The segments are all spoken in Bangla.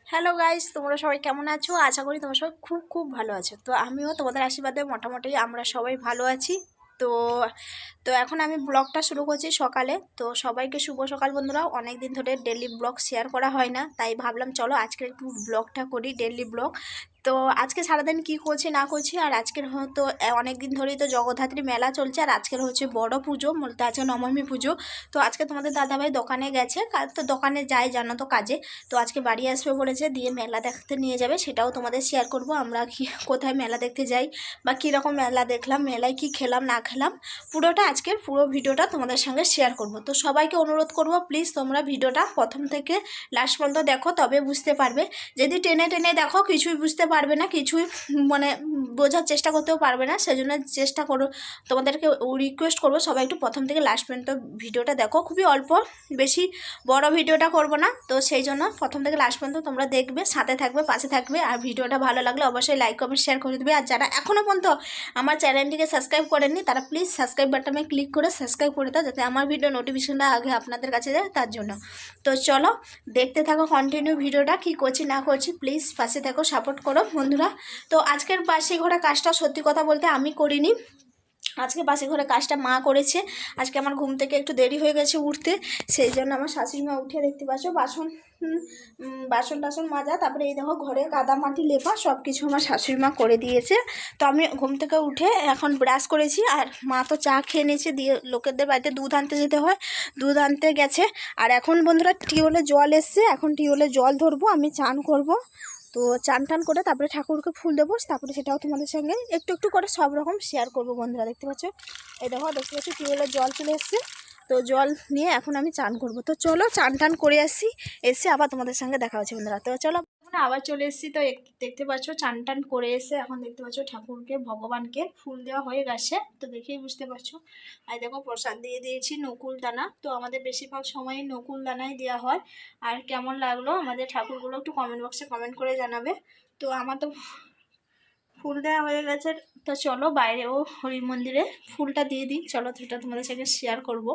হ্যালো গাইস, তোমরা সবাই কেমন আছো? আশা করি তোমরা সবাই খুব খুব ভালো আছো। তো আমিও তোমাদের আশীর্বাদে মোটামুটি আমরা সবাই ভালো আছি। তো তো এখন আমি ব্লগটা শুরু করছি সকালে। তো সবাইকে শুভ সকাল বন্ধুরা। অনেক দিন ধরে ডেলি ব্লগ শেয়ার করা হয় না, তাই ভাবলাম চলো আজকে একটু ব্লগটা করি, ডেলি ব্লগ। তো আজকে সারাদিন কি করছি না করছি, আর আজকের হয়তো অনেক দিন ধরেই তো জগদ্ধাত্রী মেলা চলছে, আর আজকের হচ্ছে বড় পুজো, বলতে আজকে নবমী পুজো। তো আজকে তোমাদের দাদাভাই দোকানে গেছে, তো দোকানে যায় জানো তো কাজে। তো আজকে বাড়ি আসবে বলেছে, দিয়ে মেলা দেখতে নিয়ে যাবে, সেটাও তোমাদের শেয়ার করব। আমরা কি কোথায় মেলা দেখতে যাই বা কীরকম মেলা দেখলাম, মেলায় কি খেলাম না খেলাম, পুরোটা আজকের পুরো ভিডিওটা তোমাদের সঙ্গে শেয়ার করব। তো সবাইকে অনুরোধ করব, প্লিজ তোমরা ভিডিওটা প্রথম থেকে লাস্ট পর্যন্ত দেখো, তবে বুঝতে পারবে। যদি টেনে টেনে দেখো কিছুই বুঝতে পারবে না, কিছুই মানে বোঝার চেষ্টা করতেও পারবে না। সেজন্য চেষ্টা করো, তোমাদেরকে রিকোয়েস্ট করবো সবাই একটু প্রথম থেকে লাস্ট পর্যন্ত ভিডিওটা দেখো। খুবই অল্প, বেশি বড় ভিডিওটা করব না, তো সেই জন্য প্রথম থেকে লাস্ট পর্যন্ত তোমরা দেখবে, সাথে থাকবে, পাশে থাকবে। আর ভিডিওটা ভালো লাগলে অবশ্যই লাইক কমেন্ট শেয়ার করে দেবে। আর যারা এখনও পর্যন্ত আমার চ্যানেলটিকে সাবস্ক্রাইব করেননি, তারা প্লিজ সাবস্ক্রাইব বাটনে ক্লিক করে সাবস্ক্রাইব করে দাও, যাতে আমার ভিডিও নোটিফিকেশনটা আগে আপনাদের কাছে যায়, তার জন্য। তো চলো দেখতে থাকো কন্টিনিউ ভিডিওটা, কি করছি না করছি, প্লিজ পাশে থাকো, সাপোর্ট করো বন্ধুরা। তো আজকের বাসি ঘোড়া কাজটা সত্যি কথা বলতে আমি করিনি, আজকে বাসি ঘরে কাজটা মা করেছে। আজকে আমার ঘুম থেকে একটু দেরি হয়ে গেছে উঠতে, সেই জন্য আমার শাশুড়ি মা উঠে, দেখতে পাচ্ছ বাসন টাসন মাজা, তারপরে এই দেখো ঘরে কাদা মাটি লেপা সব কিছু আমার শাশুড়ি মা করে দিয়েছে। তো আমি ঘুম থেকে উঠে এখন ব্রাশ করেছি, আর মা তো চা খেয়ে নিয়েছে, দিয়ে লোকেদের বাড়িতে দুধ আনতে যেতে হয়, দুধ আনতে গেছে। আর এখন বন্ধুরা টিউবওয়েলে জল এসছে, এখন টিউবওয়েলে জল ধরবো, আমি চান করব। তো চান টান করে তারপরে ঠাকুরকে ফুল দেবো, তারপরে সেটাও তোমাদের সঙ্গে একটু একটু করে সব রকম শেয়ার করবো বন্ধুরা। দেখতে পাচ্ছ, এই দেখো দেখতে পাচ্ছ টিউবওয়েলের জল চলে এসছে। তো জল নিয়ে এখন আমি চান করব। তো চলো চান টান করে আসি, এসে আবার তোমাদের সঙ্গে দেখা হচ্ছে বন্ধুরা। তো চলো আবার চলে এসেছি। তো দেখতে পাচ্ছ চান টান করে এসে এখন দেখতে পাচ্ছ ঠাকুরকে ভগবানকে ফুল দেওয়া হয়ে গেছে, তো দেখেই বুঝতে পারছো। আর দেখো প্রসাদ দিয়ে দিয়েছি নকুল দানা, তো আমাদের বেশিরভাগ সময় নকুল দানাই দেওয়া হয়। আর কেমন লাগলো আমাদের ঠাকুরগুলো একটু কমেন্ট বক্সে কমেন্ট করে জানাবে। তো আমার তো ফুল দেওয়া হয়ে গেছে, তো চলো বাইরেও হরি মন্দিরে ফুলটা দিয়ে দিই, চলো সেটা তোমাদের সাথে শেয়ার করব।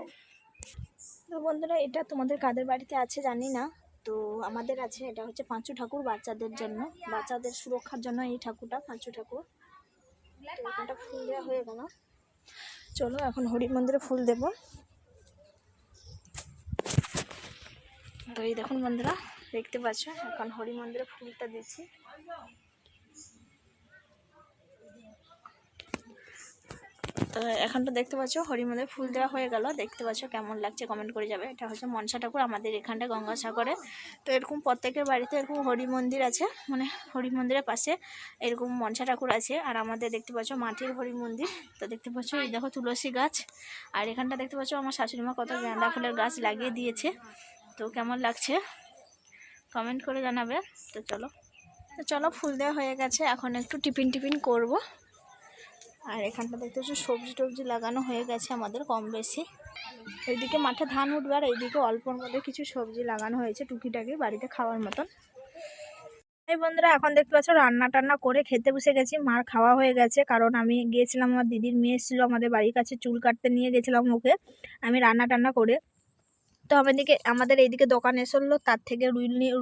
তো বন্ধুরা, এটা তোমাদের কাদের বাড়িতে আছে জানি না, তো আমাদের আছে। এটা হচ্ছে পাঁচু ঠাকুর, বাচ্চাদের জন্য, বাচ্চাদের সুরক্ষার জন্য এই ঠাকুরটা, পাঁচু ঠাকুর। তো এখানটা ফুল দেওয়া হয়ে গেল, চলো এখন হরি মন্দিরে ফুল দেব। তো এই দেখুন বন্ধুরা, দেখতে পাচ্ছ এখন হরি মন্দিরে ফুলটা দিচ্ছি। তো এখন তো দেখতে পাচ্ছ হরি মন্দিরে ফুল দেওয়া হয়ে গেল, দেখতে পাচ্ছ কেমন লাগছে কমেন্ট করে যাবে। এটা হচ্ছে মনসা ঠাকুর আমাদের এখানটা গঙ্গাসাগরে। তো এরকম প্রত্যেকের বাড়িতে এরকম হরি মন্দির আছে, মানে হরি মন্দিরের পাশে এরকম মনসা ঠাকুর আছে। আর আমাদের দেখতে পাচ্ছ মাটির হরি মন্দির। তো দেখতে পাচ্ছ এই দেখো তুলসী গাছ, আর এখানটা দেখতে পাচ্ছ আমার শাশুড়ি মা কত গাঁদা ফুলের গাছ লাগিয়ে দিয়েছে। তো কেমন লাগছে কমেন্ট করে জানাবে। তো চলো ফুল দেওয়া হয়ে গেছে, এখন একটু টিফিন করব। আর এখানটা দেখতে পাচ্ছি সবজি টবজি লাগানো হয়ে গেছে আমাদের কম বেশি। এইদিকে মাঠে ধান উঠবে, আর এইদিকে অল্পর মধ্যে কিছু সবজি লাগানো হয়েছে টুকিটাকি বাড়িতে খাওয়ার মতন। এই বন্ধুরা, এখন দেখতে পাচ্ছ রান্না টান্না করে খেতে বসে গেছি। মার খাওয়া হয়ে গেছে, কারণ আমি গিয়েছিলাম, আমার দিদির মেয়ে এসেছিলো আমাদের বাড়ির কাছে, চুল কাটতে নিয়ে গেছিলাম ওকে। আমি রান্না টান্না করে, তো আমাদের এইদিকে দোকান এসলো, তার থেকে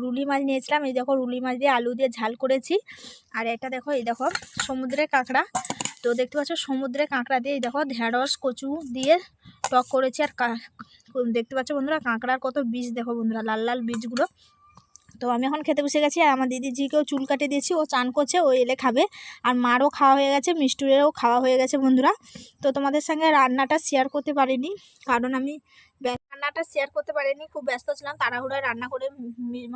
রুলি মাছ নিয়েছিলাম। এই দেখো রুলি মাছ দিয়ে আলু দিয়ে ঝাল করেছি। আর এটা দেখো, এই দেখো সমুদ্রের কাঁকড়া। তো দেখতে পাচ্ছ সমুদ্রের কাঁকড়া দিয়ে এই দেখো ঢেঁড়স কচু দিয়ে টক করেছি। আর দেখতে পাচ্ছ বন্ধুরা কাঁকড়ার কত বীজ, দেখো বন্ধুরা লাল লাল বীজগুলো। তো আমি এখন খেতে বসে গেছি, আর আমার দিদিজিকেও চুল কাটে দিয়েছি, ও চান করছে, ও এলে খাবে। আর মারও খাওয়া হয়ে গেছে, মিষ্টুরেরও খাওয়া হয়ে গেছে বন্ধুরা। তো তোমাদের সঙ্গে রান্নাটা শেয়ার করতে পারিনি, কারণ আমি রান্নাটা শেয়ার করতে পারিনি, খুব ব্যস্ত ছিলাম, তাড়াহুড়ায় রান্না করে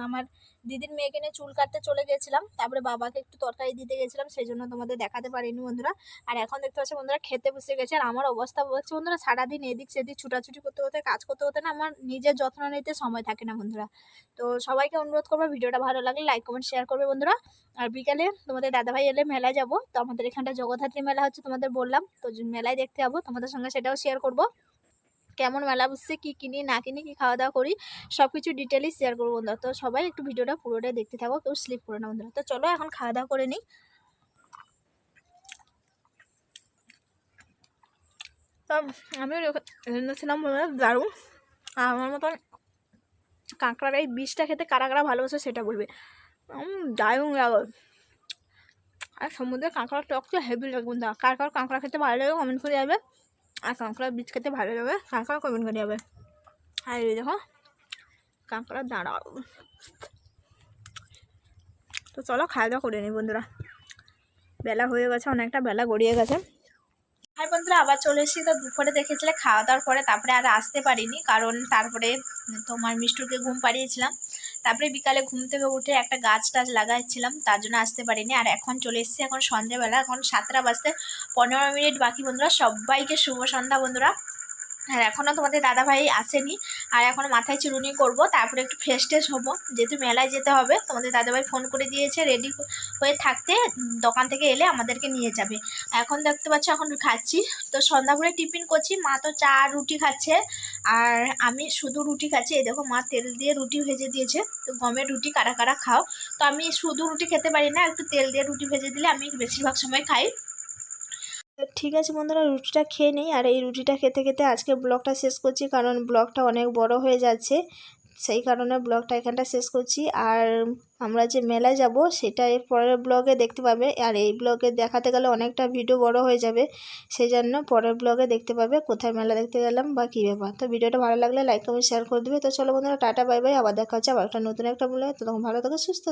আমার দিদির মেয়েকে নিয়ে চুল কাটতে চলে গেছিলাম, তারপরে বাবাকে একটু তরকারি দিতে গেছিলাম, সেই জন্য তোমাদের দেখাতে পারিনি বন্ধুরা। আর এখন দেখতে পাচ্ছি বন্ধুরা খেতে বসে গেছে, আর আমার অবস্থা বলছে বন্ধুরা, সারাদিন এদিক সেদিক ছুটাছুটি করতে করতে কাজ করতে করতে না আমার নিজের যত্ন নিতে সময় থাকে না বন্ধুরা। তো সবাইকে অনুরোধ করবো ভিডিওটা ভালো লাগলে লাইক কমেন্ট শেয়ার করবে বন্ধুরা। আর বিকালে তোমাদের দাদাভাই এলে মেলায় যাব, তো আমাদের এখানটা জগদ্ধাত্রী মেলা হচ্ছে তোমাদের বললাম, তো মেলায় দেখতে যাবো, তোমাদের সঙ্গে সেটাও শেয়ার করব। কেমন মেলা বসছে, কি কিনি না কিনি, কি খাওয়া দাওয়া করি, সব কিছু ডিটেলই শেয়ার করবো বন্ধুরা। তো সবাই একটু ভিডিওটা পুরোটাই দেখতে থাকো, কেউ স্লিপ করে না বন্ধুরা। তো চলো এখন খাওয়া দাওয়া করে নিই। তো আমিও ছিলাম দারুণ। আর আমার মতন কাঁকড়ার এই বীজটা খেতে কারা কারা ভালোবাসে সেটা বলবে। দারুণ লাগে। আর সমুদ্রের কাঁকড়ার টক তো হেভি লাগে বন্ধুরা। কার কার কাঁকড়া খেতে ভালো লাগে কমেন্ট করে যাবে, আর কাঁকড়ার বীজ খেতে ভালো লাগে কাঁকড়া কমেন্ট করে যাবে। আর এই দেখো কাঁকড়া দাঁড়াও। তো চলো খাওয়া দাওয়া করে নিই বন্ধুরা, বেলা হয়ে গেছে, অনেকটা বেলা গড়িয়ে গেছে। হাই বন্ধুরা, আবার চলে এসেছি। তো দুপুরে দেখেছিলে খাওয়া দাওয়ার পরে তারপরে আর আসতে পারিনি, কারণ তারপরে তোমার মিষ্টুকে ঘুম পাড়িয়েছিলাম। তারপরে বিকালে ঘুম থেকে উঠে একটা গাছ টাছ লাগাচ্ছিলাম, তার জন্য আসতে পারিনি। আর এখন চলে এসেছি, এখন সন্ধ্যেবেলা, এখন 7টা বাজতে 15 মিনিট বাকি বন্ধুরা। সবাইকে শুভ সন্ধ্যা বন্ধুরা। আর এখনও তোমাদের দাদাভাই আসেনি, আর এখন মাথায় চিরুনি করব, তারপরে একটু ফ্রেশ ট্রেশ হবো, যেহেতু মেলায় যেতে হবে। তোমাদের দাদাভাই ফোন করে দিয়েছে রেডি হয়ে থাকতে, দোকান থেকে এলে আমাদেরকে নিয়ে যাবে। এখন দেখতে পাচ্ছ এখন খাচ্ছি, তো সন্ধ্যা করে টিফিন করছি। মা তো চা রুটি খাচ্ছে, আর আমি শুধু রুটি খাচ্ছি। এই দেখো মা তেল দিয়ে রুটি ভেজে দিয়েছে, তো গমের রুটি কারা কারা খাও। তো আমি শুধু রুটি খেতে পারি না, একটু তেল দিয়ে রুটি ভেজে দিলে আমি বেশিরভাগ সময় খাই। ঠিক আছে বন্ধুরা, রুটিটা খেয়ে নিই। আর এই রুটিটা খেতে খেতে আজকে ব্লগটা শেষ করছি, কারণ ব্লগটা অনেক বড় হয়ে যাচ্ছে, সেই কারণে ব্লগটা এখানটা শেষ করছি। আর আমরা যে মেলায় যাব সেটা এর পরের ব্লগে দেখতে পাবে, আর এই ব্লগে দেখাতে গেলে অনেকটা ভিডিও বড় হয়ে যাবে, সেই জন্য পরের ব্লগে দেখতে পাবে কোথায় মেলা দেখতে গেলাম বা কী ব্যাপার। তো ভিডিওটা ভালো লাগলে লাইক কমেন্ট শেয়ার করে দেবে। তো চলো বন্ধুরা, টাটা বাই বাই, আবার দেখা হচ্ছে আবার একটা নতুন একটা ব্লগে। তো তখন ভালো থাকো, সুস্থ।